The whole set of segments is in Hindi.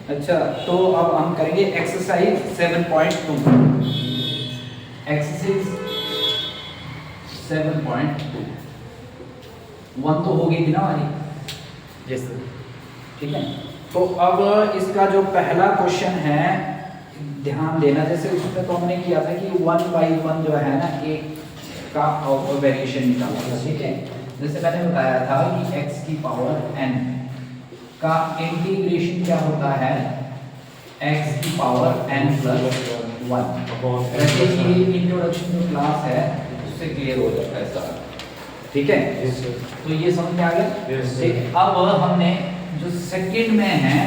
अच्छा, तो अब हम करेंगे एक्सरसाइज 7.2। एक्सरसाइज 7.2 1 तो हो गई थी ना हमारी। Yes sir. ठीक है, तो अब इसका जो पहला क्वेश्चन है, ध्यान देना, जैसे उसमें तो हमने किया था कि 1/1 जो है ना, एक का वेरिएशन निकाला था। ठीक है, जैसे मैंने बताया था कि x की पावर n का इंटीग्रेशन क्या होता है, x की पावर n प्लस 1। वैसे ये इंट्रोडक्शन जो क्लास है उससे क्लियर हो जाता है सारा। ठीक है, यस सर। तो ये समझ में आ गया। Yes, sir. ठीक है, अब हमने जो सेकंड में है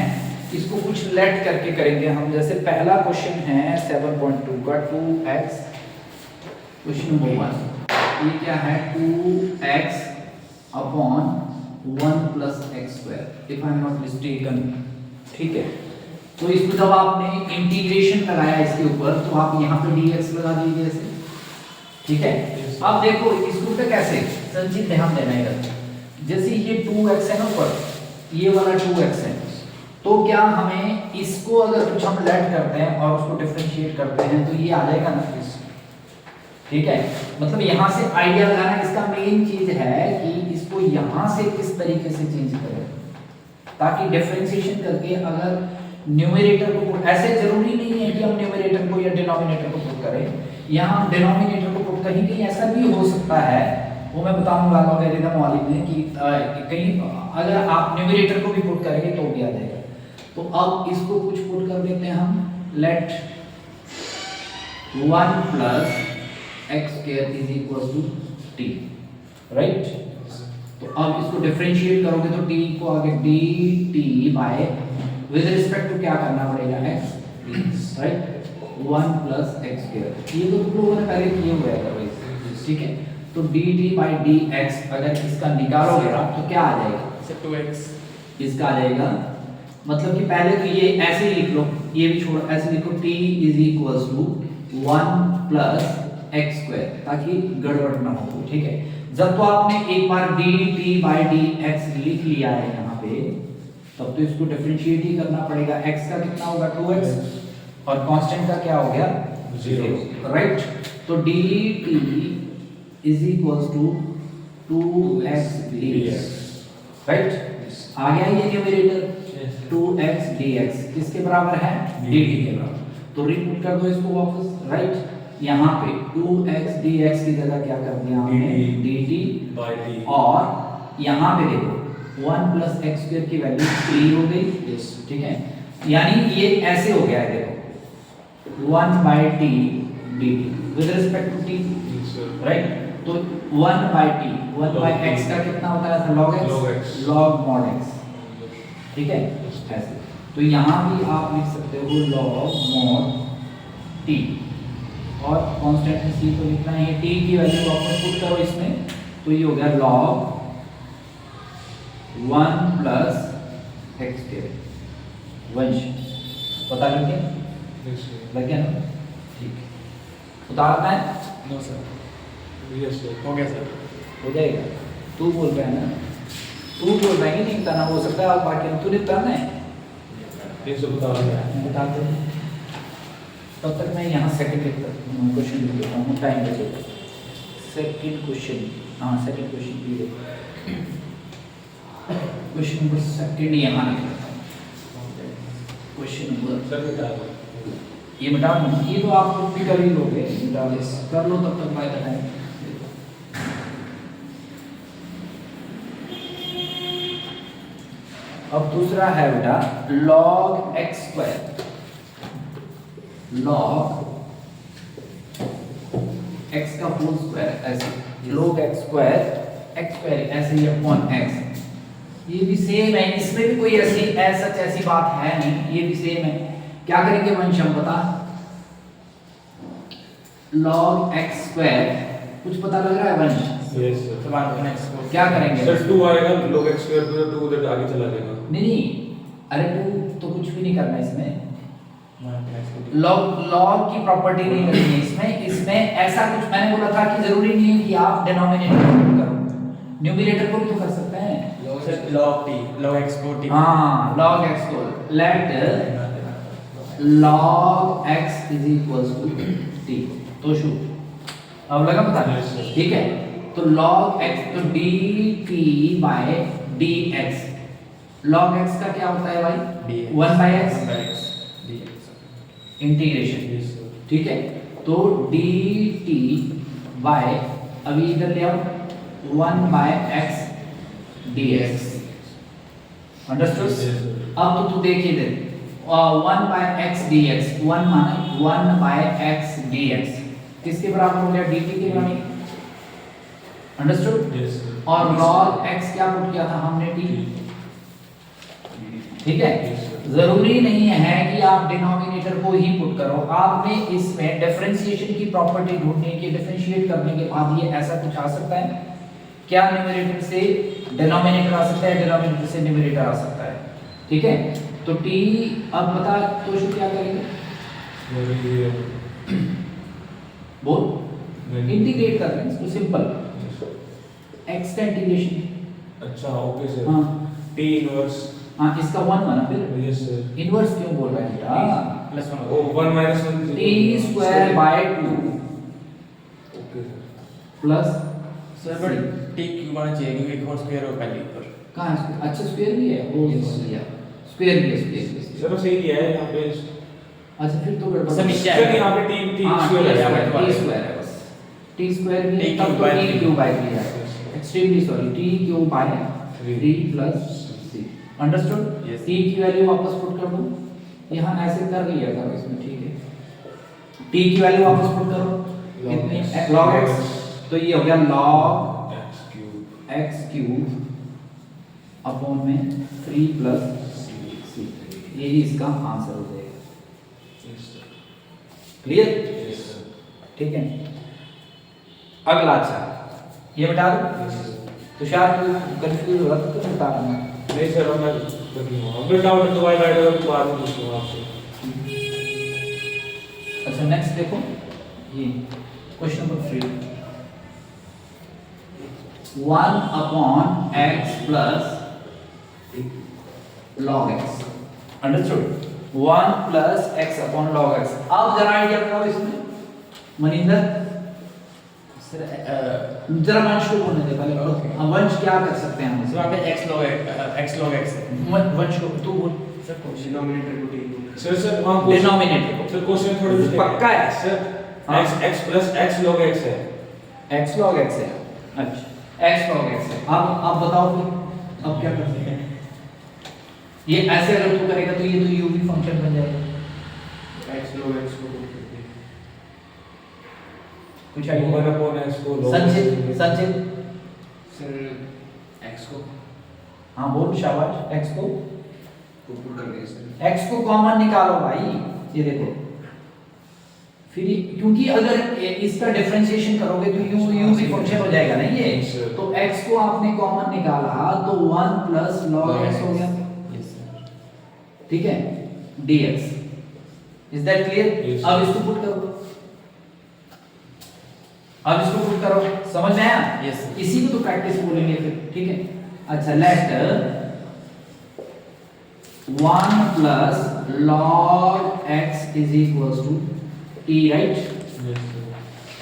इसको कुछ लेट करके करेंगे हम। जैसे पहला क्वेश्चन है 7.2 का 2x, क्वेश्चन नंबर 1, ये क्या है 2x upon 1 plus x square, if I am not mistaken. ठीक है, तो इसको जब आपने इंटीग्रेशन लगाया इसके ऊपर, तो आप यहाँ पे dx लगा दीजिए ऐसे। ठीक है, अब देखो इसको पे कैसे संचित, ध्यान देना है। जैसे ये 2x है ना ऊपर, ये वाला 2x है, तो क्या हमें इसको अगर कुछ हम लेट करते हैं और उसको डिफरेंशिएट करते हैं तो ये आ जाएगा ना। ठीक है, मतलब यहाँ से आइडिया लगाना, इसका मेन चीज है कि इसको यहाँ से किस तरीके से चेंज करें, ताकि डिफरेंशिएशन करके अगर न्यूमरेटर को, ऐसे जरूरी नहीं है कि हम न्यूमरेटर को या डिनोमिनेटर को पुट करें, यहाँ हम डिनोमिनेटर को पुट, कहीं कहीं ऐसा भी हो सकता है, वो मैं बताऊंगा लॉगरिथम वाले में कि कहीं अगर आप न्यूमरेटर को भी पुट करेंगे तो भी आ जाएगा। तो अब इसको कुछ पुट कर देते हैं हम, let 1 plus x square is equal to t, right. तो अब इसको डिफरेंशिएट करोगे तो टी को आगे d t by, with respect to क्या करना पड़ेगा, x, right, 1 plus x square. ये तो तुम लोगों ने पहले किए हुए हैं भाई। ठीक है, तो d T by D x, अगर इसका निकालोगे आप तो क्या आ जाएगा, 2x इसका आ जाएगा, मतलब कि पहले तो ये ऐसे ही लिख लो, ये भी छोड़ो, ऐसे लिखो t is equals to 1 plus x square, ताकि गड़बड़ ना हो। ठीक है, जब तो आपने एक बार dt बाई dx लिख लिया है यहाँ पे, तब तो इसको डिफरेंशिएट ही करना पड़ेगा। x का कितना होगा 2x और कांस्टेंट का क्या हो गया 0, राइट। तो dt is equals to 2x dx, right. आ गया ये न्यूमरेटर 2x dx किसके बराबर है, dt के बराबर। तो रिपीट कर दो इसको वापस, राइट। यहाँ पे 2x dx की जगह क्या कर दिया हमने, dt बाय डी, और यहाँ पे देखो 1 प्लस एक्स स्क्वायर की वैल्यू 3 हो गई। ठीक है, यानी ये ऐसे हो गया है, देखो 1 by t dt with respect to t, right. तो 1 बाई टी, 1 बाई एक्स का कितना होता है, log x, log mod x। ठीक है, ऐसे। तो यहाँ भी आप लिख सकते हो log mod t, और कांस्टेंट में c को लिखना है, t की वैल्यू वापस पुट करो इसमें, तो ये हो गया log 1 प्लस एक्स स्क्वायर, वंश। पता लग गया, लग गया ना। ठीक है, उतारना है, नो सर, यस सर, हो गया सर, हो जाएगा। तू बोल रहा है ना, तू बोल रहा है कि नहीं उतारना, हो सकता है आप बाकी तूने उतारना है, ये सब बता रहा है। बता दो। तब तक मैं यहाँ सेकंड क्वेश्चन लिख देता हूँ, टाइम बचेगा। सेकंड क्वेश्चन, हाँ सेकंड क्वेश्चन भी देखो, क्वेश्चन नंबर सेकंड यहाँ लिख देता हूँ। क्वेश्चन नंबर सर बता दो, ये मिटा दो, ये तो आप खुद भी कर ही लोगे, मिटा दो, कर लो तब तक बाय द टाइम। अब दूसरा है बेटा log x square, log x का होल स्क्वायर, ऐसे log x स्क्वायर ऐसे ही अपॉन x, ये भी सेम है, इसमें भी कोई ऐसी बात है नहीं, ये भी सेम है। क्या करेंगे वंश, हम बता, log x स्क्वायर, कुछ पता लग रहा है वंश, यस सर, समान x को क्या करेंगे सर 2 आएगा, log x स्क्वायर पूरा 2 उधर आगे चला जाएगा। नहीं, अरे तू तो कुछ भी नहीं करना इसमें, लॉग की प्रॉपर्टी नहीं करनी है इसमें ऐसा कुछ मैंने बोला था कि जरूरी नहीं है कि आप डिनोमिनेटर को पुट करो, न्यूमरेटर को भी तो कर सकते हैं। log t, log x को t। हाँ log x को let log x is equals to t। तो शू अब लगा पता Yes, sir. ठीक है। तो log x तो dt by dx, log x का क्या होता है भाई 1 by x dx। Integration, Yes, sir. ठीक है। तो dt by अभी इधर ले आओ 1 by x dx, understood. Yes, sir. अब तो तू देख इधर 1 by x dx, 1 माना 1 by x dx किसके बराबर हो गया dt के बराबर, अंडरस्टूड। Yes, sir. और log x क्या पुट किया था हमने t, ठीक है। Yes, sir. जरूरी नहीं है कि आप डिनोमिनेटर को ही पुट करो, आपने इसमें डिफरेंशिएशन की प्रॉपर्टी ढूंढनी है, डिफरेंशिएट करने के बाद ये ऐसा कुछ आ सकता है क्या, न्यूमरेटर से डिनोमिनेटर आ सकता है, डिनोमिनेटर से न्यूमरेटर आ सकता है, ठीक है। तो t अब बता तो शू क्या करेंगे, बोल इंटीग्रेट कर रहे हैं इसको, सिंपल x का इंटीग्रेशन। अच्छा ओके सर। हाँ t इनवर्स। हाँ इसका 1 माना, फिर यस सर। इनवर्स क्यों बोल रहा है बेटा, प्लस 1 ओ 1 minus 1 t square by 2 okay sir. Plus सर पर t क्यूब आना चाहिए क्योंकि एक और स्क्वायर हो पहले ऊपर। कहाँ है स्क्वायर, अच्छा स्क्वायर भी है, वो स्क्वायर भी है, स्क्वायर। सर सही दिया है यहाँ पे। अच्छा फिर तो गड़बड़ सर है। नीचे सर यहाँ पे t हाँ, स्क्वायर है यहाँ पे। t स्क्वायर है बस, t स्क्वायर भी है, t तब तो cube by t cube by 3 है, extremely sorry, t cube by 3 plus c, understood. Yes. t की वैल्यू वापस पुट कर दो, यहाँ ऐसे कर लिया करो इसमें, ठीक है। t की वैल्यू वापस पुट करो कितनी, log x, तो ये हो गया log x क्यूब अपॉन में 3 प्लस c, ये ही इसका आंसर हो जाएगा, क्लियर, ठीक है। अगला अच्छा ये बता दो, तुषार तू कंफ्यूज हो रहा था तो बता दूंगा। नहीं सर मैं लगी हूँ। अगर डाउट है तो भाई बैठ जाओ, बाद में पूछूंगा आपसे। अच्छा नेक्स्ट देखो, ये question number 3, 1 upon x plus log x, understood. 1 plus x upon log x। अब जरा आइडिया बताओ इसमें, मनिंदर सर जरा वंश को बोलने दे पहले। Okay. अब वंश क्या कर सकते हैं हम सर वहाँ पे x log x है। वंश को तू बोल, सर डिनोमिनेटर को t सर वहाँ क्वेश्चन डिनोमिनेटर सर क्वेश्चन थोड़े से पक्का है सर। हाँ। x plus x log x है। x log x है, अच्छा x log x है। अब बताओ फिर अब क्या कर सकते हैं, ये ऐसे अगर तू करेगा तो ये तो u भी फंक्शन बन जाएगा, x log x को कुछ 1 आइडिया। upon x को log संचित संचित सर x को हाँ बोल शाबाश, x को पुट कर दिया सर। x को कॉमन निकालो भाई, ये देखो फिर क्योंकि अगर इसका डिफरेंशिएशन करोगे तो u भी फंक्शन हो जाएगा ना ये, Sure. तो x को आपने कॉमन निकाला तो 1 प्लस log x हो गया, यस सर। ठीक है, dx, is that clear. Yes, अब sir. इसको पुट करो, अब इसको पुट करो, समझ में आया। Yes, sir. इसी को तो प्रैक्टिस बोलेंगे फिर, ठीक है। अच्छा let 1 plus log x is equals to t, right, Yes, sir.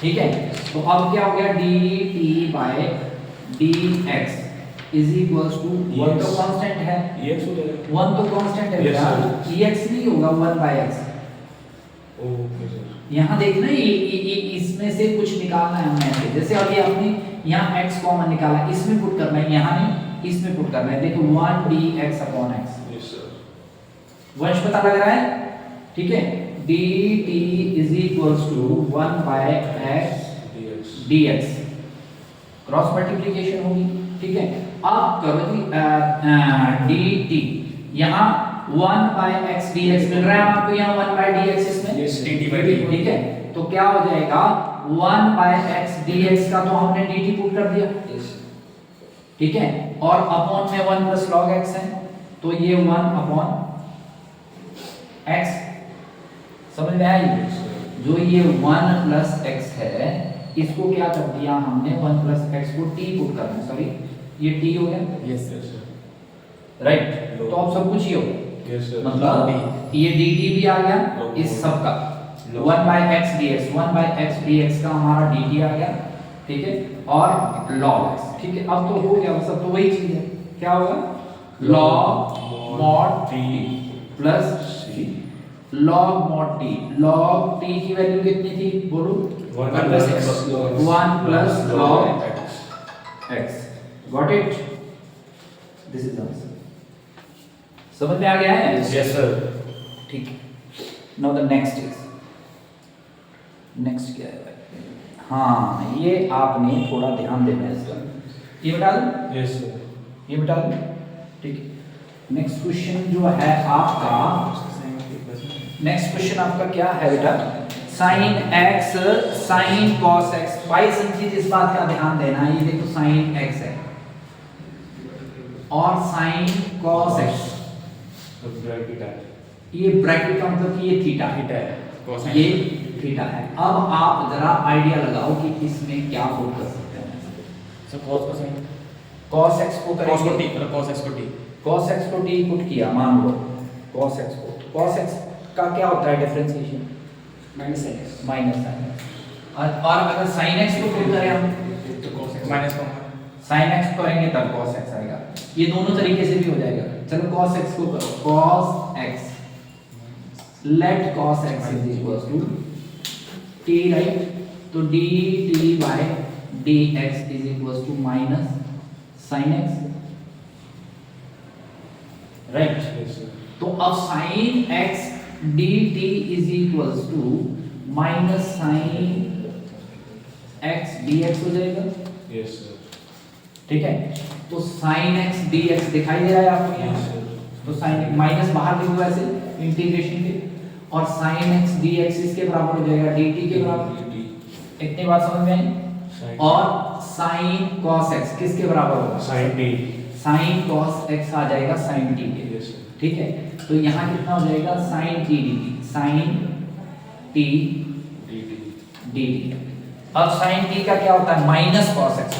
ठीक है। तो अब क्या हो गया, dt by dx is equals to 1 तो कांस्टेंट है, x हो जाएगा। 1 तो कांस्टेंट है Yes, बेटा, sir. ex नहीं होगा 1 बाय x। Okay sir. यहाँ देखना ये इसमें से कुछ निकालना है हमें ऐसे, जैसे अभी आपने यहाँ x कॉमन निकाला, इसमें पुट करना है, यहाँ नहीं इसमें पुट करना है। देखो 1 dx upon x, yes sir. Vansh पता लग रहा है, ठीक है। dt is equals to 1 by x dx dx, cross multiplication होगी, ठीक है। अब करो जी dt, यहाँ 1 बाय x dx मिल रहा है आपको, यहाँ 1 बाय dx इसमें, Yes, sir. dt by dt। ठीक है। तो क्या हो जाएगा 1 बाय x dx का तो हमने dt पुट कर दिया, ठीक है, और अपॉन में 1 प्लस log x है, तो ये 1 अपॉन x, समझ में आई। जो ये 1 प्लस x है, इसको क्या कर दिया हमने, 1 प्लस x को t पुट करना, सॉरी ये टी हो गया, yes Yes, sir sir. Right. तो अब सब कुछ ही हो गया, Yes, sir. मतलब ये dt भी आ गया इस सब का, 1/x dx, 1/x dx का हमारा dt आ गया, ठीक है, और log x, ठीक है। अब तो हो गया, सब तो वही चीज है, क्या होगा, log mod t plus c, log mod t, log t की वैल्यू कितनी थी बोलो, 1 plus plus x, log 1 plus log x. x, got it, this is answer, समझ में आ गया है? Yes, sir. ठीक है। Now the next is, next क्या है, हाँ ये आपने थोड़ा ध्यान देना है इसका, ये बता दूं, Yes, sir. ये बता दूं, ठीक है। नेक्स्ट क्वेश्चन जो है आपका, नेक्स्ट क्वेश्चन आपका क्या है बेटा, sine x sine cos x, भाई संजीत इस बात का ध्यान देना, ये देखो साइन x है और sign cos x, The bracket है. ये ब्रैकेट का मतलब कि ये थीटा थीटा है cosine ये थीटा है। अब आप जरा आइडिया लगाओ कि इसमें क्या पुट कर सकते हैं। सर cos को sin cos x को cos को करेंगे, t मतलब cos x को t cos x को t पुट किया, मान लो cos x को, cos x का क्या होता है differentiation, minus sin x minus sin x, और अगर sin x को पुट करें हम तो cos x minus का sin x करेंगे तब cos x आएगा, ये दोनों तरीके से भी हो जाएगा। चलो cos x को करो, cos x, let cos x is equals to t, right, तो dt by dx is equals to minus sin x, right, Yes, sir. तो अब sin x dt is equals to minus sin x dx हो जाएगा, Yes, sir. ठीक है। तो sin x dx दिखाई दे रहा है आपको Yes, यहाँ, sir. तो sin माइनस बाहर लिखो ऐसे इंटीग्रेशन के, और sin x dx इसके बराबर हो जाएगा dt के बराबर, इतनी बात समझ में आई। Sin- और sin cos x किसके बराबर होगा, Sin t. sin cos x आ जाएगा sin t के, Yes, sir. ठीक है। तो यहाँ कितना हो जाएगा sin t dt, sin t dt. dt। अब sin t का क्या होता है, माइनस cos x,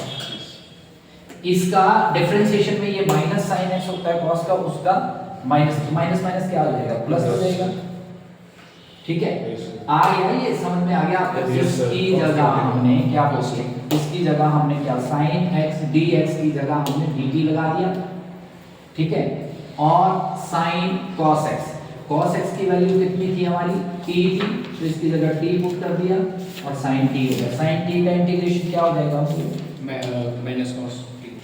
इसका डिफरेंशिएशन में ये माइनस sin x होता है, cos का उसका माइनस, माइनस माइनस क्या हो जाएगा, प्लस हो जाएगा, ठीक है। Yes, sir. आ गया, ये समझ में आ गया आपको। Yes, sir. इसकी जगह हमने क्या बोले, इसकी जगह हमने क्या sin x dx की जगह हमने dt लगा दिया, ठीक है, और sin cos x, cos x की वैल्यू कितनी थी हमारी, t थी, तो इसकी जगह t पुट कर दिया और sin t हो गया। sin t का इंटीग्रेशन क्या हो जाएगा, minus cos t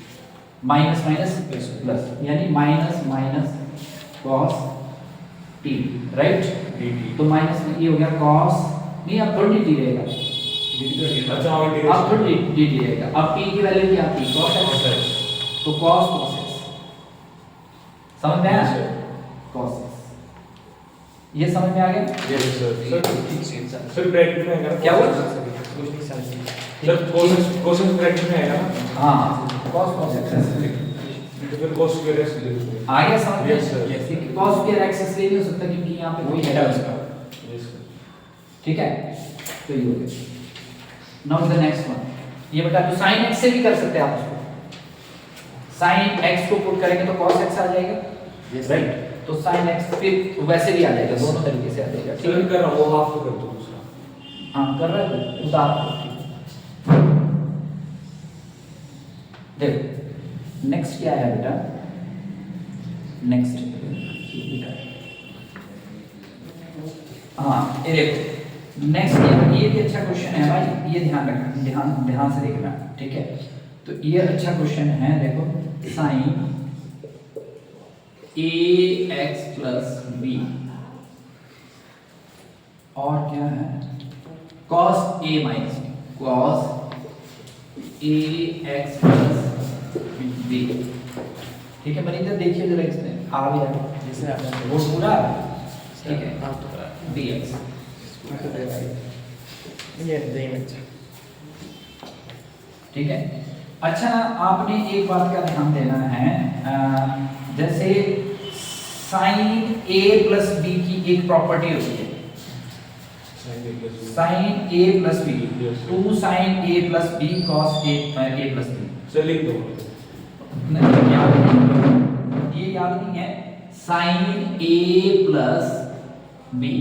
minus minus Yes. Plus, यानी minus minus cos t, right. dt. तो माइनस में ये हो गया cos, नहीं अब थोड़ी dt रहेगा, अच्छा, और integration. अब थोड़ी dt रहेगा, अब t की वैल्यू क्या थी, cos x, Cos x. तो cos cos x, समझ में आया, Yes, sir. cos x, ये समझ में आ गया। Yes, sir. Sir, bracket में आएगा ना? क्या हुआ? Sir, cos x bracket में आएगा ना? हाँ cos cos x तो फिर cos square x ले लो. आ गया समझ में, Yes, sir. ठीक है। cos स्क्वायर x इसलिए नहीं हो सकता क्योंकि यहाँ पे कोई थीटा है उसका Yes, sir. ठीक है, तो ये हो गया। नाउ द नेक्स्ट वन, ये बता दो sin x से भी कर सकते हैं आप उसको, sin x को पुट करेंगे तो cos x आ जाएगा, Yes, राइट, तो sin x फिर वैसे भी आ जाएगा, दोनों तरीके से आ जाएगा, ठीक Sir, है। कर रहा हूँ, वो half तो कर दो दूसरा. हाँ कर रहा है, उतार दो, ठीक है। देखो नेक्स्ट क्या है बेटा, नेक्स्ट हाँ ये देखो नेक्स्ट ये भी अच्छा क्वेश्चन है भाई, ये ध्यान रखना, ध्यान से देखना, ठीक है। तो ये अच्छा क्वेश्चन है, देखो साइन ax प्लस b और क्या है cos a minus cos ax plus b, ठीक है। मनींदर देखिए जरा इसमें आ गया, जैसे आपने वो पूरा ठीक है, आप तो करा dx, ये दही मिर्च ठीक है। अच्छा आपने एक बात का ध्यान देना है, जैसे साइन a प्लस b की एक प्रॉपर्टी होती है, Sin a plus b. Sine a plus b, Yes, sir. 2 sine a plus b cos a plus b, Sir, लिख दो. नहीं याद नहीं, ये याद नहीं है। साइन ए plus B,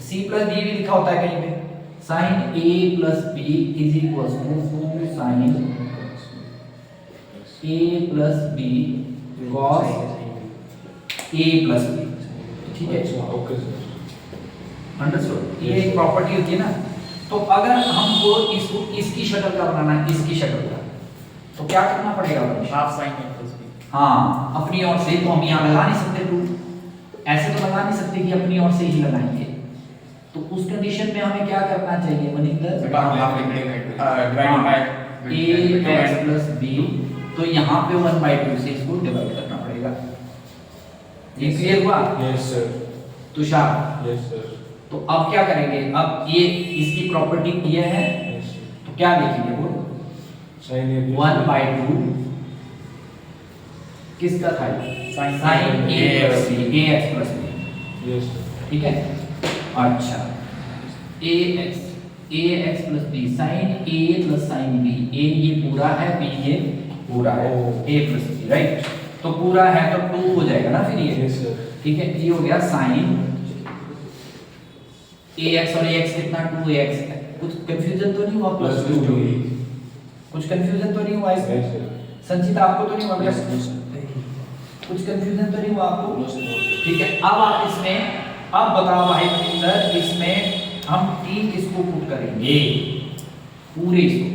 C plus D भी लिखा होता है कहीं पे। Sine A plus B is equal to sine A plus B cos A plus B. ठीक है, ओके सर। अंडरस्टूड। ये एक प्रॉपर्टी होती है ना। तो अगर हमको इसको इसकी शक्ल का बनाना है, इसकी शक्ल का, तो क्या करना पड़ेगा? हाफ साइन ए प्लस बी। हाँ, अपनी ओर से तो हम यहाँ लगा नहीं सकते टू, ऐसे तो लगा नहीं सकते कि अपनी ओर से ही लगाएंगे। तो उस कंडीशन में हमें क्या करना चाहिए Maninder? Half divide by a x plus b, तो यहाँ पे 1/2 से इसको डिवाइड करना पड़ेगा। ये क्लियर हुआ yes sir. Tushar? Yes sir. तो अब क्या करेंगे? अब ये इसकी प्रॉपर्टी ये है, यस सर। तो क्या लिखेंगे वो? साइन ए 1/2 किसका था? Sin sine a A plus b, a x plus b. Yes sir. ठीक है, अच्छा a x plus b, sine A plus sine b. ए ये पूरा है, बी ये पूरा है, ए प्लस बी, राइट? तो पूरा है तो 2 हो जाएगा ना फिर ये। Yes sir. ठीक है, ये हो गया साइन ए एक्स और ए एक्स कितना? 2ax। कुछ कंफ्यूजन तो नहीं हुआ? प्लस 2 कुछ कंफ्यूजन तो नहीं हुआ इसमें? Yes sir. संचित आपको तो नहीं हुआ? कुछ कंफ्यूजन तो नहीं हुआ आपको? ठीक है, अब आप इसमें, अब बताओ भाई मनिंदर, इसमें हम t किसको पुट करेंगे? पूरे इसको,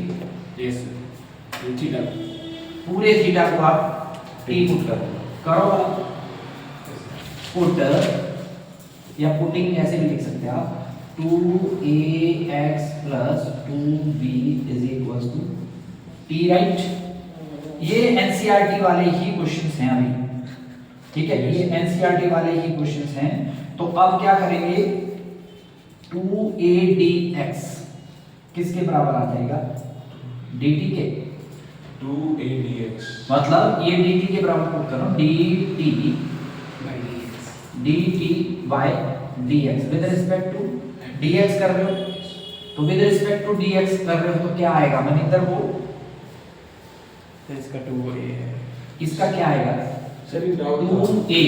यस सर। थीटा, पूरे थीटा को आप t पुट करो। पुट या पुटिंग ऐसे भी लिख सकते हैं आप, 2ax plus 2b is equals to t, right? ये एनसीईआरटी वाले ही क्वेश्चंस हैं अभी। ठीक है, ये एनसीईआरटी वाले ही क्वेश्चंस हैं। तो अब क्या करेंगे? 2a dx किसके बराबर आ जाएगा? dt के। 2a dx मतलब ये dt के बराबर पुट करो, dt by dx with respect to dx कर रहे हो, तो विद रिस्पेक्ट टू dx कर रहे हो तो क्या आएगा मनिंदर? वो तो इसका 2a है, इसका क्या आएगा? सर ये doubt 2a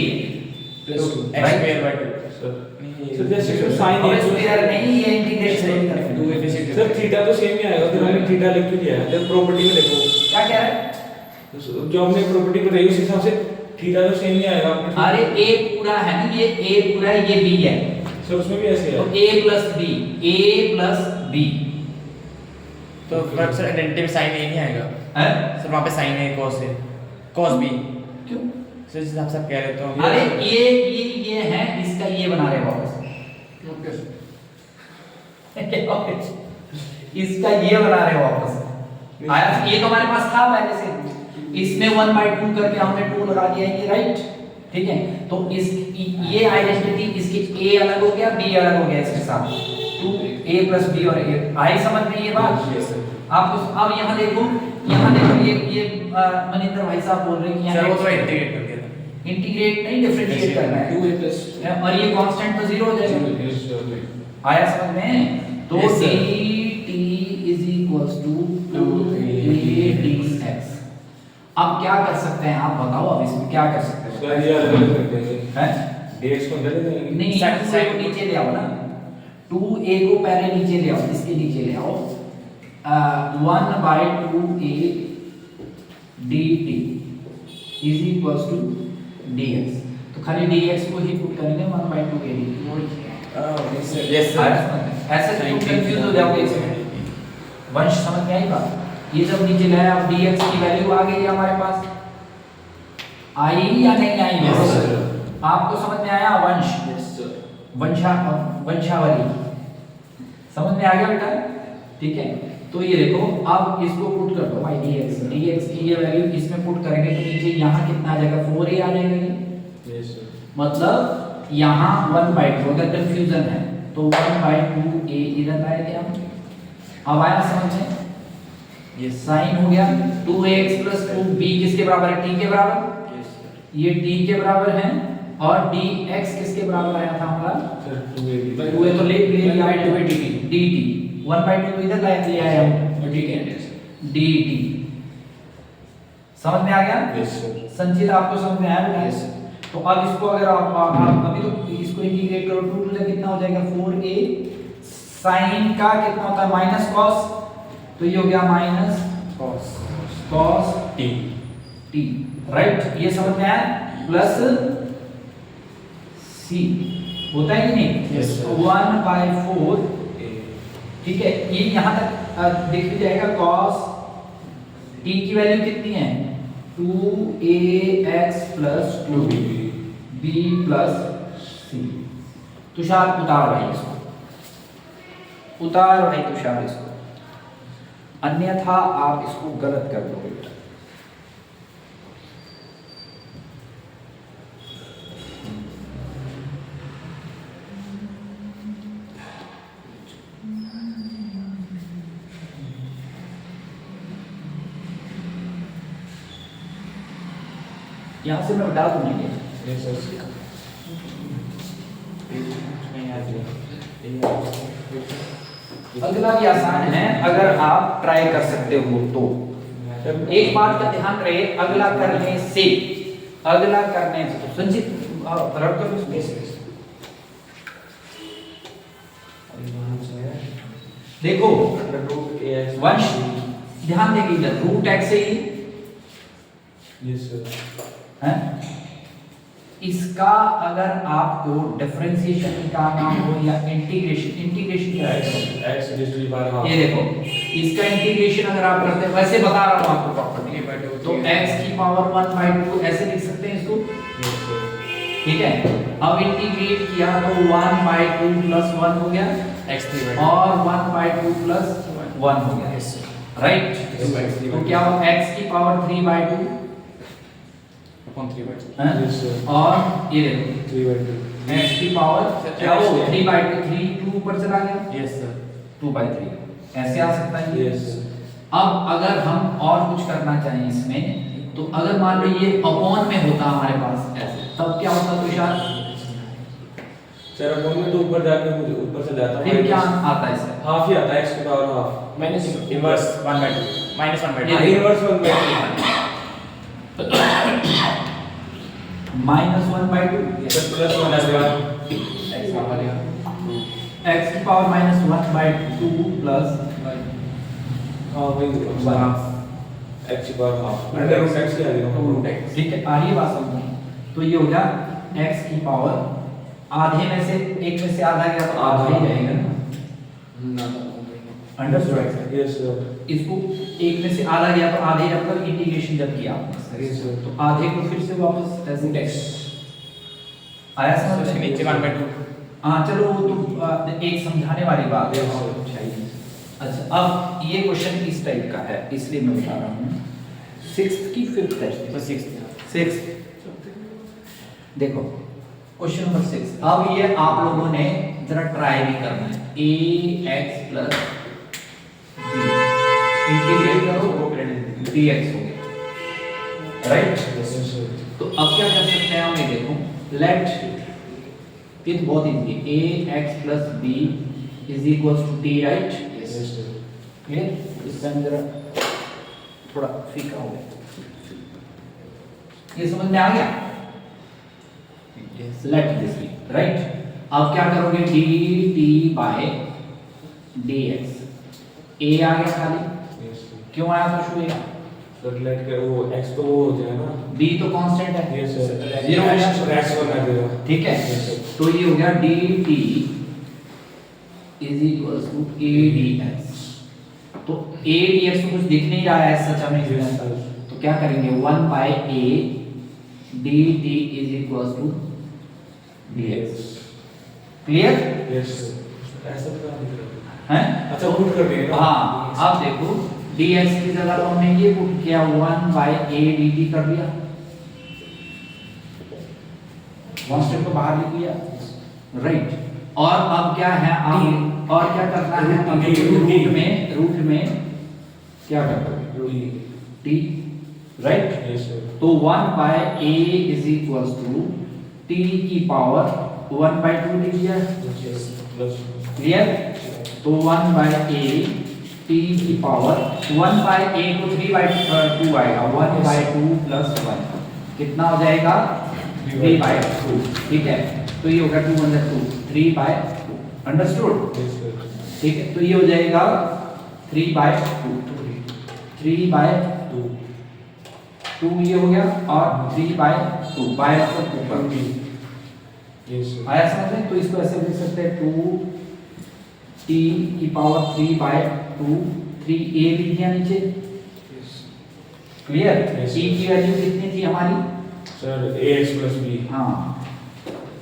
plus 2 x square by 2 sir. नहीं सर जैसे कि sin और a स्क्वायर नहीं, ये इंटीग्रेट नहीं कर रहे। 2a से सर थीटा तो सेम ही आएगा, फिर हमने थीटा लिख क्यों लिया है? जब प्रॉपर्टी में देखो, क्या कह रहे हैं? जो हमने प्रॉपर्टी बनाई उस हिसाब से थीटा तो सेम ही आएगा आपने। अरे a पूरा है ना, ये a पूरा है, ये b है, सर उसमें भी ऐसे तो है। a plus b तो फर्क सर आइडेंटिटी में साइन ए नहीं आएगा है। सर, वहाँ पे साइन ए cos b। क्यों? सर जिस हिसाब से आप कह रहे तो अरे ये है, इसका ये बना रहे वापस इसका ये बना रहे वापस आया। ये तो हमारे पास था पहले से, इसमें 1/2 करके हमने 2 लगा दिया, ये राइट? ठीक है, तो इस ये आइडेंटिटी, इसके a अलग हो गया, b अलग हो गया, इसके साथ 2a plus b और a। आई समझ में ये बात? आपको अब यहाँ देखो ये मनिंदर भाई साहब बोल रहे हैं कि सर वो तो यहाँ इंटीग्रेट कर दिया। इंटीग्रेट नहीं, डिफरेंशिएट करना है, 2a plus और ये कांस्टेंट तो 0 हो जाएगा। Yes sir. आया समझ में? तो Yes, sir. dt is equals to 2a dx। अब क्या कर सकते हैं आप बताओ? अब इसमें क्या कर सकते हैं? सर ये अलग अलग करते हैं हैं? dx को अंदर ले जाएंगे। नहीं, 2a को नीचे ले आओ ना, 2a को पहले नीचे ले आओ, इसके नीचे ले आओ। 1/2a dt is equals to dx। तो खाली dx को ही पुट करेंगे, 1/2a dt। Yes sir. ऐसे तो तुम कंफ्यूज हो जाओगे इसमें। वंश समझ में आई बात? ये जब नीचे लाया, अब dx की वैल्यू आ गई हमारे पास, आई या नहीं आई? Yes, sir. आपको समझ में आया वंश? Yes sir. वंशावली समझ में आ गया बेटा? ठीक है, तो ये देखो, अब इसको पुट कर दो भाई, dx की ये वैल्यू इसमें पुट करेंगे तो नीचे यहाँ कितना आ जाएगा? 4a आ जाएगा ये। Yes sir. मतलब यहाँ 1/2, अगर कंफ्यूजन है तो 1/2a इधर लाए थे हम। अब आया समझ में? ये साइन हो गया, 2ax plus 2b किसके बराबर है? t के बराबर। Yes sir. ये t के बराबर है, और dx किसके बराबर आया था हमारा? सर 2a 2a तो ले लिया है, 2a dt 1/2 इधर ले आए हम, ठीक है dt समझ में आ गया? Yes sir. संचित आपको समझ में आया बेटा? Yes, sir. तो अब इसको अगर आप अभी तो इसको इंटीग्रेट करो, 2 टू कितना हो जाएगा 4a sin का कितना होता है माइनस cos, तो ये हो गया minus cos T t, right? ये समझ में आया? प्लस c होता है कि नहीं? Yes, sir. 1/4, ठीक है? ये यहाँ तक दिख जाएगा cos t की वैल्यू कितनी है 2ax plus 2b plus c। Tushar उतार भाई इसको, उतार भाई तुषार इसको, अन्यथा आप इसको गलत कर दोगे बेटा। यहाँ से मैं बता दूंगी। Yes sir. अगला भी आसान है अगर आप ट्राई कर सकते हो तो। एक बात का ध्यान रहे, अगला करने से संचित रब कर देखो वंश ध्यान देंगे इधर रूट एक्स से ही यस सर। है। इसका अगर आपको डिफरेंशिएशन निकालना हो या इंटीग्रेशन क्या है x raised to the power ये देखो, इसका इंटीग्रेशन अगर आप करते हैं, वैसे बता रहा हूं आपको प्रॉपर्टी, तो x की पावर 1/2 ऐसे लिख सकते हैं इसको, यस सर। ठीक है? अब इंटीग्रेट किया तो 1/2 प्लस 1 हो गया x3 और 1/2 प्लस 1 हो गया, राइट? तो क्या हो x की पावर 3/2 upon 3/2 हैं? Yes sir. और ये देखो 3/2 x की पावर क्या हो 3/2, 3 2 ऊपर चला गया, यस सर 2/3 ऐसे आ सकता है ये। Yes sir. अब अगर हम और कुछ करना चाहें इसमें, तो अगर मान लो ये अपॉन में होता हमारे पास ऐसे, तब क्या होता तुषार? सर अब में तो ऊपर जाके मुझे ऊपर से जाता फिर क्या आता है इससे? हाफ ही आता है x की power half minus inverse 1/2 minus 1/2 ये इनवर्स 1/2 माइनस 1/2 सर प्लस 1 आ गया x आ गया x की पावर माइनस 1/2 प्लस हां वही x की power half under root x ही आ गया रूट x ठीक है, आ रही है बात समझ में? तो ये हो गया x की पावर आधे में से एक में से आधा गया तो आधा ही रहेगा ना, अंडरस्टूड? Yes sir. इसको एक में से आधा गया तो आधे मतलब इंटीग्रेशन जब किया आपने, यस सर। तो आधे को फिर से वापस ऐसे x आया समझ उसके में? नीचे 1/2 हाँ चलो वो तो एक समझाने वाली बात है। Yes, अच्छा अब ये क्वेश्चन इस टाइप का है, इसलिए मैं बता रहा हूँ 6th की 5th है, तो 6 6th देखो क्वेश्चन नंबर 6। अब ये आप लोगों ने जरा ट्राई भी करना है, ax प्लस इंटीग्रेट करो dx हो गया, राइट? Yes sir. तो अब क्या कर सकते हैं हम, ये देखो लेट ये तो बहुत इजी है, ax plus b is equals to t, right? Yes sir. Clear? इसका जरा थोड़ा फीका हो गया, ये समझ में आ गया? Let this be, right? अब क्या करोगे dt बाय dx, a आ गया खाली, यस सर। क्यों आया तो शुरू है? सर लेट के वो x तो वो हो जाएगा ना। b तो कांस्टेंट है, यस सर। जीरो x बना देगा। ठीक है? Yes, sir. तो ये हो गया dt is equals to a dx, तो a dx तो कुछ दिख नहीं रहा है सच हमें Yes, इसमें, sir. तो क्या करेंगे 1 by a dt is equals to dx, clear yes sir. ऐसा क्या दिख रहा है? है? अच्छा पुट कर दिए ना। हाँ अब देखो dx की जगह तो हमने ये पुट किया 1 बाय a dt कर दिया, वन स्टेप तो बाहर लिख लिया, राइट? और अब क्या है, अब और क्या करना है, अब रूट में क्या करना है t, राइट? Yes sir. तो 1 by a is equals to t की पावर 1/2 लिख दिया, यस प्लस क्लियर? तो 1 बाय a टी की पावर 1 बाय ए को 3 बाय 2 आएगा 1 बाय 2 प्लस 1 कितना हो जाएगा 3 बाय 2 ठीक है तो ये होगा 2 1 2 3 बाय 2 अंडरस्टूड Yes, sir. ठीक है तो ये हो जाएगा 3 बाय 2 3 बाय 2. 2 ये हो गया और 3 बाय 2 बाय मतलब ऊपर Yes, sir. आया समझ में तो इसको ऐसे लिख सकते हैं 2 टी की पावर 3 बाय 2 3 ए लिख दिया नीचे Yes. क्लियर Yes, टी की वैल्यू कितनी थी हमारी Sir, ax plus b. हाँ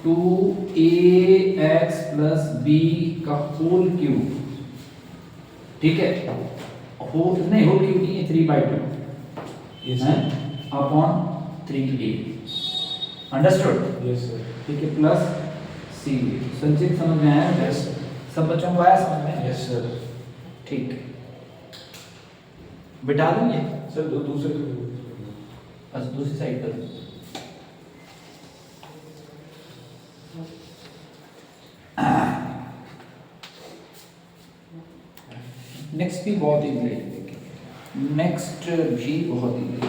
2ax plus b का होल क्यूब ठीक है होल नहीं होल क्यूब नहीं है 3 बाय 2 Yes, है sir. Upon 3a understood Yes, sir. ठीक है प्लस सी संचित समझ में आया Yes, sir. सब बच्चों को आया समझ में Yes, sir. ठीक बिठा दूं ये Sir, दूसरे बस दूसरी साइड पर नेक्स्ट भी बहुत ही देखिए नेक्स्ट भी बहुत ही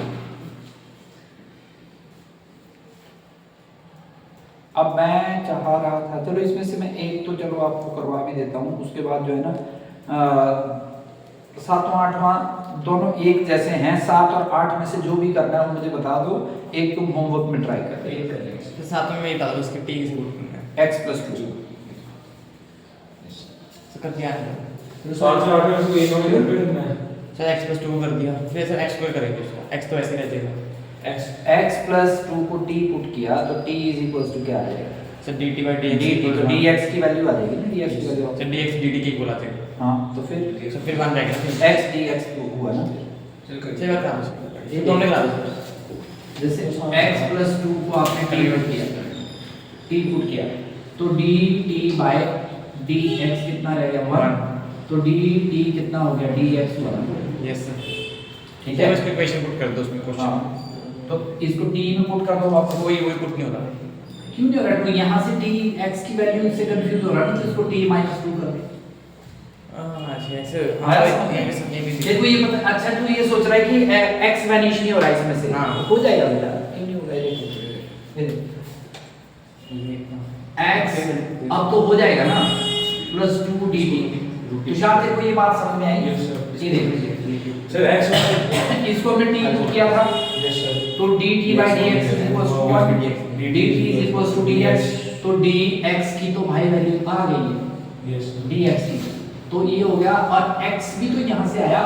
अब मैं चाह रहा था चलो इसमें से मैं एक तो चलो आपको करवा भी देता हूँ उसके बाद जो है ना 7वां 8वां दोनों एक जैसे हैं 7 और 8 में से जो भी करना है वो मुझे बता दो एक तुम होमवर्क में ट्राई कर तो साथ में मैं बता दूं उसके टी की रूट करना है x plus 2 तो कर दिया है साथ में आगे उसको एक और इधर करना है. सर x + 2 कर दिया फिर सर x स्क्वायर करेंगे उसका x तो ऐसे ही रह जाएगा X. x plus 2 को t पुट किया तो t is equals to क्या आ जाएगा सर dt/dx dt तो dx की वैल्यू आ जाएगी ना dx की वैल्यू सर dx dt के इक्वल आते हैं हाँ तो फिर सर फिर वन रहेगा x dx तो हुआ ना सही बात है ये दोनों लगा दो जैसे x plus 2 को आपने t पुट किया t पुट किया तो dt by dx कितना रह गया 1 तो dt कितना हो गया dx हुआ यस सर ठीक है इसको इक्वेशन पुट कर दो उसमें क्वेश्चन हाँ तो इसको t में पुट कर दो वापस वही पुट नहीं होता क्यों नहीं हो रहा तो यहाँ से t x की वैल्यू से कंफ्यूज हो रहा है तो इसको t minus 2 कर दे अच्छा ऐसे हाँ, ये भी देखो ये पता अच्छा तू ये सोच रहा है कि x वैनिश नहीं हो रहा है इसमें से हाँ। हो जाएगा बेटा क्यों नहीं होगा ये देखो x अब तो हो जाएगा ना प्लस 2 dt तुषार तेरे को ये बात समझ में आई Yes, sir. ये देख Sir, X was. इसको हमने t पुट किया था Yes, sir. तो dt by dx is equals to 1 dt is equals to dx तो dx की तो भाई वैल्यू आ गई है Yes, sir. dx की तो ये हो गया और x भी तो यहाँ से आया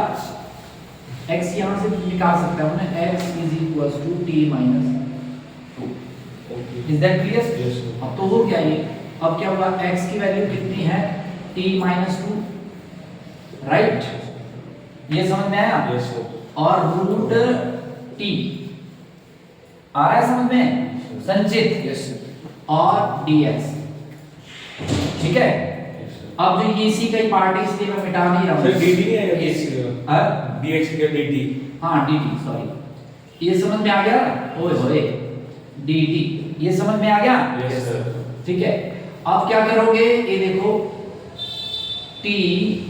x यहाँ से निकाल सकते हैं हमने x is equals to t minus 2 Okay. is that clear Yes, sir. अब तो हो गया ये अब क्या होगा x की वैल्यू कितनी है t minus 2 राइट ये समझ में आया Yes, sir. और रूट t आ रहा है समझ में संचित Yes, sir. और dx ठीक है Yes, sir. अब जो ये इसी का ही पार्ट है इसलिए मैं मिटा नहीं रहा Sir, हूँ dt नहीं आएगा Yes. dx का. हाँ? dx का dt. हाँ dt सॉरी ये समझ में आ गया ओए होए dt ये समझ में आ गया Yes, sir. ठीक है अब क्या करोगे ये देखो t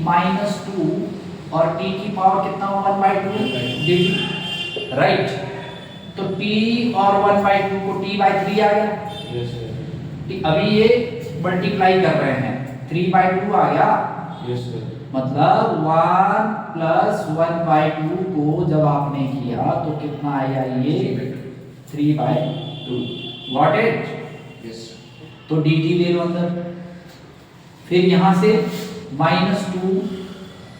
minus 2 और t की पावर कितना हो 1/2 dt राइट तो t और 1/2 को t by 3 आ गया Yes, sir. अभी ये मल्टीप्लाई कर रहे हैं 3/2 आ गया Yes, sir. मतलब 1 प्लस 1/2 को जब आपने किया तो कितना आया ये 3/2 गॉट इट Yes. तो dt ले लो अंदर फिर यहां से -2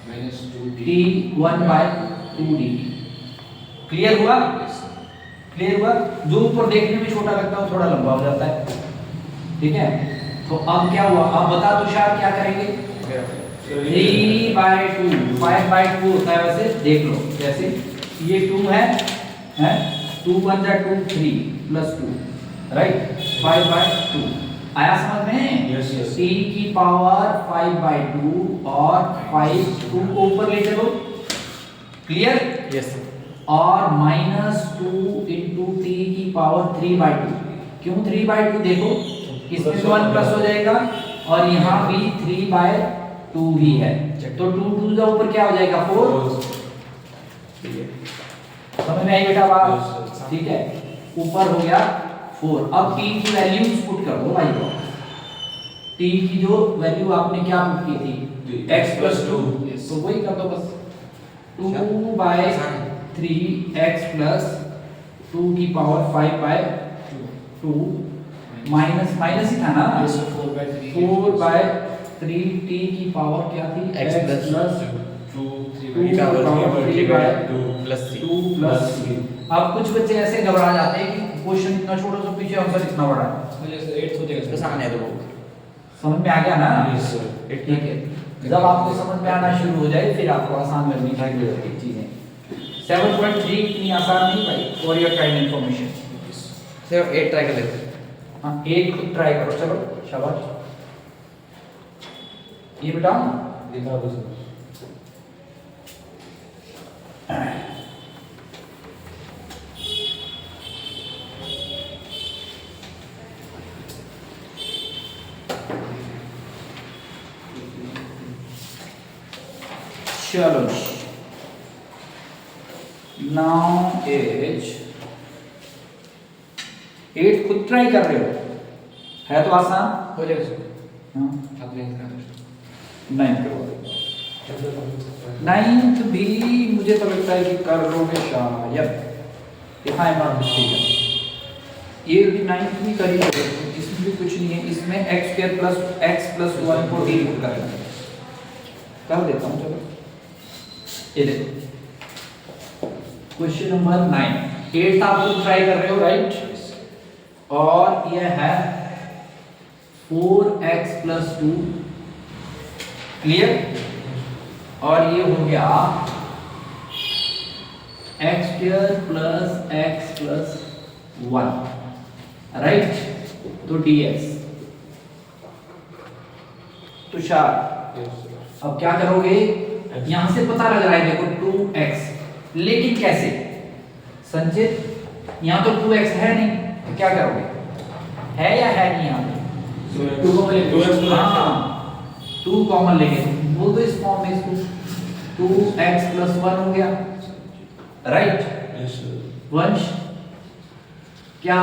Minus 2 t 1/2 dt क्लियर हुआ क्लियर हुआ जो ऊपर देखने में छोटा लगता है वो थोड़ा लंबा हो जाता है ठीक है तो अब क्या हुआ अब बता तुषार क्या करेंगे 3/2 5/2 होता है वैसे देख लो जैसे ये 2 है 2 1 2 3 प्लस 2 राइट 5/2 आया समझ में Yes, yes. t की पावर 5/2 और 5 2 को ऊपर ले चलो क्लियर यस सर और -2 into t की पावर 3/2 क्यों 3/2 देखो इसमें तो 1 प्लस हो जाएगा और यहाँ भी 3/2 2 ही है, तो 2 2 का ऊपर क्या हो जाएगा 4। समझ में आई बेटा बात? ठीक है, ऊपर हो गया 4। अब t की वैल्यूज पुट कर दो भाई को। t की जो वैल्यू आपने क्या पुट की थी x + 2, तो वही कर दो बस 2/3 x + 2 की पावर 5/2 माइनस ही था ना, 4/3 t की पावर क्या थी x x plus + 2 2 की power 3/2 plus c plus c। अब कुछ बच्चे ऐसे घबरा जाते हैं कि क्वेश्चन इतना छोटा सा पीछे आंसर इतना बड़ा है। जैसे 8 हो जाएगा आसान है तो वो समझ में आ गया ना? Yes sir. ठीक है, जब आपको समझ में आना शुरू हो जाए फिर आपको आसान लगनी चाहिए चीजें। 7.3 इतनी आसान नहीं भाई, फॉर योर काइंड इंफॉर्मेशन। सिर्फ 8 ट्राई कर लेते हैं। हाँ, एक खुद ट्राई करो, चलो शाबाश। ये बेटा दिखा दो सर। चलो नाउ एज 8 खुद ट्राई कर रहे हो, है तो आसान। हो जाएगा सर। हाँ, आप नहीं करा 9 करो। 9th भी मुझे तो लगता है कि कर लोगे शायद, if I am not mistaken. ये भी 9th भी कर ही लोगे, इसमें भी कुछ नहीं है। इसमें x² + x + 1 को डिलीट करना है, कर देता हूँ चलो। ये देखो क्वेश्चन नंबर 9, 8 आप लोग ट्राई कर रहे हो राइट, और यह है 4x + 2, क्लियर। और ये हो गया x² + x + 1 राइट, तो dx। Tushar yes sir. अब क्या करोगे, यहां से पता लग रहा है देखो 2x, लेकिन कैसे संचित, यहां तो 2x है नहीं, तो क्या करोगे, है या है नहीं यहां पे 2 कॉमन लेंगे। हाँ 2 कॉमन लेंगे, वो तो इस फॉर्म में इसको 2x + 1 हो गया राइट। Yes sir. वंश क्या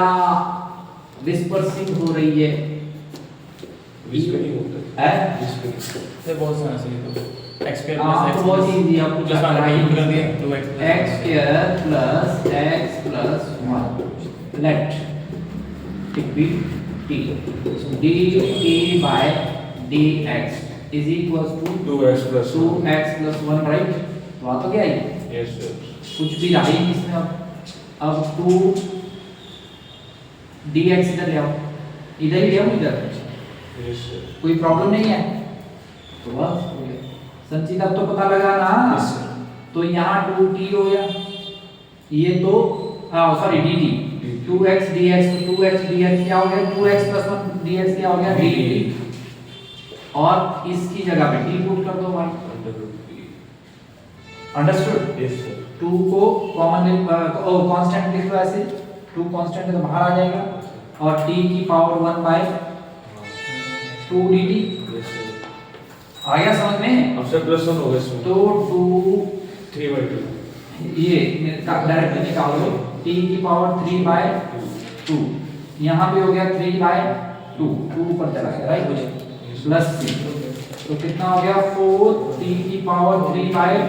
विस्पर्सिंग हो रही है? विस्परिंग होता है विस्परिंग। से बहुत सारा सही तो x² हाँ तो बहुत इजी, आपको जो सारा कराई कर दिया 2x x² + x + 1 let it be t dt/dx = 2x + 2x + 1 right. तो आ तो क्या है, यस सर। कुछ भी रहा ही नहीं इसमें। अब 2 dx इधर ले आओ, इधर ही ले आओ, इधर यस सर। कोई प्रॉब्लम नहीं है, तो बस हो गया। संचित अब तो पता लगा ना, यस सर। तो यहाँ 2t हो गया, ये तो सॉरी dt 2x dx, तो 2x dx क्या हो गया, 2x + 1 dx क्या हो गया dt, और इसकी जगह पे t पुट कर दो भाई। अंडरस्टूड। Yes sir. 2 को कॉमन कांस्टेंट लिख लो ऐसे, 2 कांस्टेंट है तो बाहर आ जाएगा, और t की पावर 1/2 dt यस सर। आ गया समझ में। अब सर +1 होगा इसमें। तो 2 3/2 ये डायरेक्ट निकाल दो, t की पावर 3/2, यहाँ पे हो गया 3/2, 2 ऊपर चला गया राइट, प्लस c, तो कितना हो गया 4t की पावर 3/2/3।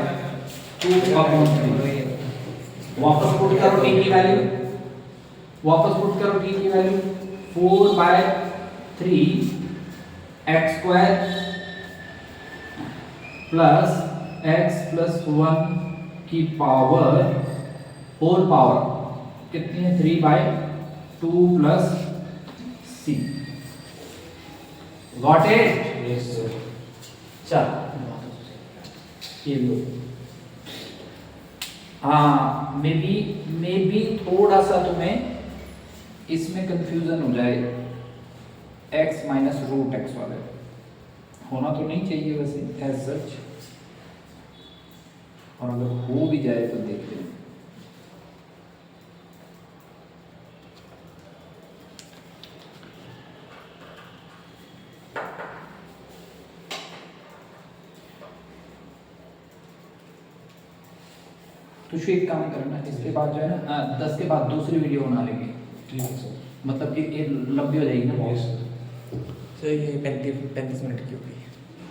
वापस पुट करो t की वैल्यू, वापस पुट करो t की वैल्यू 4/3 x² प्लस x + 1 की पावर होल पावर कितनी है 3/2 plus c। Got it. Yes sir. चल ये लो। हाँ मे बी थोड़ा सा तुम्हें इसमें कंफ्यूजन हो जाए, x - √x वाले होना तो नहीं चाहिए वैसे एज सच, और अगर हो भी जाए तो देखते हैं। तो शुरू एक काम करना, इसके बाद जो है ना 10 के बाद दूसरी वीडियो बना लेंगे, ठीक है सर। मतलब कि ये लंबी हो जाएगी ना। Yes sir. सर ये 35 मिनट की होगी।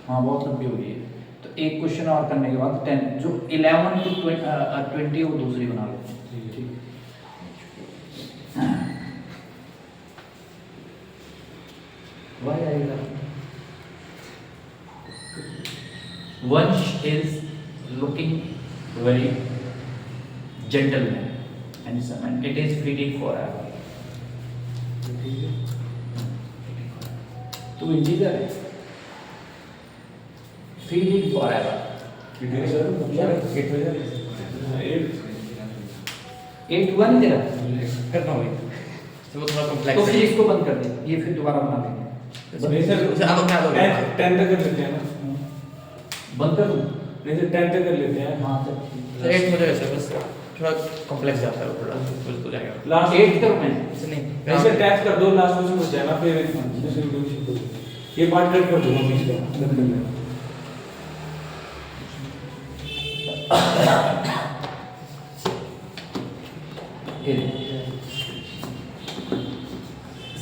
हाँ बहुत लंबी हो गई है, तो एक क्वेश्चन और करने के बाद 10 जो 11 to 20 वो दूसरी बना लेते हैं। ठीक है। Why are you laughing? Vansh is looking very gentleman and it is feeding forever. तू इंजीनियर है, feeding forever. ठीक है सर। 8 हो जाएगा। 8 हुआ नहीं तेरा? करना होगा तो वो थोड़ा तो कॉम्प्लेक्स फिर इसको बंद कर दे, ये फिर दोबारा बना देंगे। नहीं सर, उसे आप अपने आप 10 तक कर लेते हैं ना। बंद कर दूं? नहीं सर 10 तक कर लेते हैं। हाँ चल सर 8 हो जाएगा सर, बस थोड़ा कॉम्प्लेक्स जाता है वो, थोड़ा बिल्कुल जाएगा। लास्ट 8 करूं मैं? ऐसे नहीं नहीं सर 10 कर दो, लास्ट में हो जाए ना, फिर दूसरी वीडियो शुरू करो। ये पार्ट कट कर दूंगा बीच का, कट कर लेना।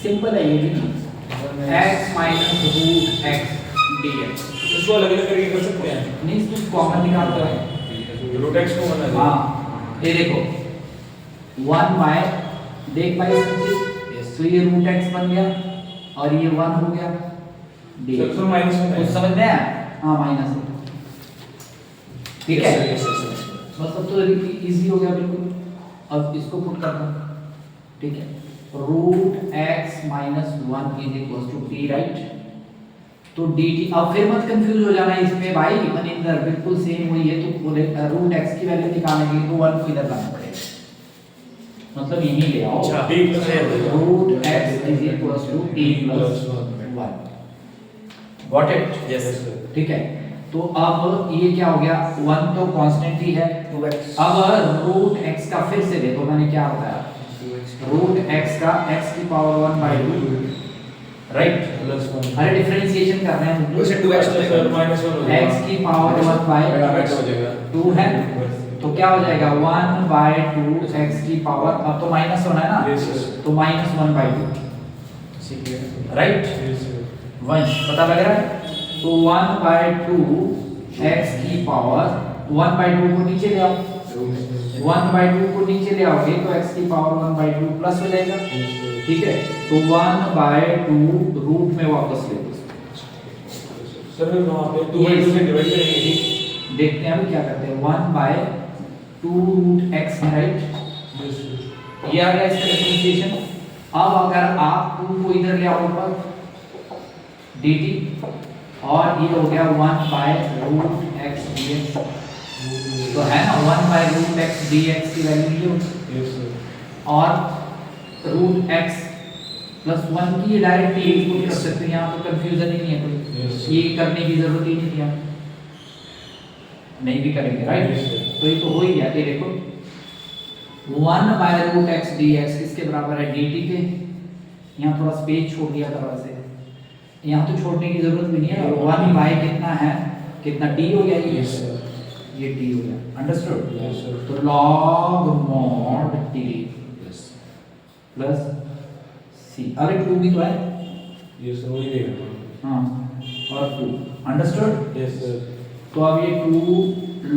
सिंपल है ये भी ना, x minus root x d x. इसको अलग अलग करके कर सकते हैं। नहीं इसको कॉमन निकालते हैं। रूट एक्स को बना दे। हाँ ये देखो 1 बाय, देख भाई तो ये रूट एक्स बन गया और ये 1 हो गया डी सर तो माइनस में कुछ समझ में आया? हाँ माइनस है, ठीक है। Yes sir. बस अब तो इजी हो गया बिल्कुल। अब इसको पुट करना, ठीक है। Root x minus 1 is equal to t, right. तो डी टी, अब फिर मत कंफ्यूज हो जाना इसमें भाई, मनिंदर बिल्कुल सेम वही है। तो बोले रूट एक्स की वैल्यू निकालने के लिए तो 1 को इधर लाना पड़ेगा, मतलब यहीं ले आओ। अच्छा t plus root x is equal to t plus 1, got it? Yes sir. ठीक है। तो अब ये क्या हो गया, 1 तो कांस्टेंट ही है। 2x अब रूट एक्स का फिर से देखो मैंने क्या बताया, रूट एक्स का x की पावर 1/2, राइट। प्लस 1। अरे डिफरेंशिएशन कर रहे हैं हम लोग। उसे 2x सर माइनस 1 हो जाएगा। x की पावर 1/2 है, तो क्या हो जाएगा 1/2 x की पावर, अब तो माइनस होना है ना, यस सर। तो minus 1/2, right. Yes sir. Vansh पता लग रहा है? तो 1/2 x की पावर 1/2 को नीचे ले आओ, 1/2 को नीचे ले आओगे तो x की पावर 1/2 प्लस हो जाएगा, ठीक है। तो 1/2 रूट में वापस ले दो। सर वहां पे 2/2 से डिवाइड करेंगे। देखते हैं अभी क्या करते हैं। 1/2 रूट x, राइट। ये आ गया इसका डिफरेंशिएशन। अब अगर आप 2 को इधर ले आओ ऊपर dt, और ये हो गया 1/√x dx, तो है ना 1/√x dx की वैल्यू ये होगी। Yes sir. और रूट x प्लस 1 की डायरेक्ट यही पुट कर सकते हैं, यहाँ तो कंफ्यूजन ही नहीं है कोई, Yes. ये करने की जरूरत ही नहीं थी, हम नहीं भी करेंगे, राइट। Yes, sir. तो ये तो हो ही गया, ये देखो 1/√x dx किसके बराबर है, dt के। यहाँ थोड़ा स्पेस छोड़ दिया था वैसे, यहाँ तो छोड़ने की जरूरत भी नहीं है। 1 कितना है, कितना d हो गया ये, यस सर। ये d हो गया, अंडरस्टूड। Yes sir. तो log mod t plus c, अरे 2 भी तो है, यस सर, वही देगा। हाँ, और 2, अंडरस्टूड। Yes sir. तो अब ये 2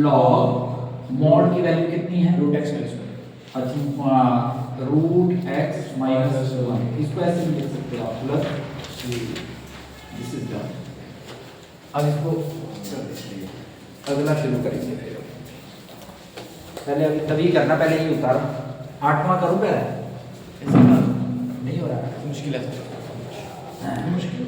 log mod की वैल्यू कितनी है, रूट एक्स माइनस 1। अच्छा रूट एक्स माइनस 1, इसको ऐसे भी लिख सकते हो आप, प्लस दिस इज डन। अब इसको अगला शुरू करेंगे फिर। पहले अभी तभी करना, पहले ये उतारो। 8वां करूँ पहले, ऐसा नहीं हो रहा है। मुश्किल है। मुश्किल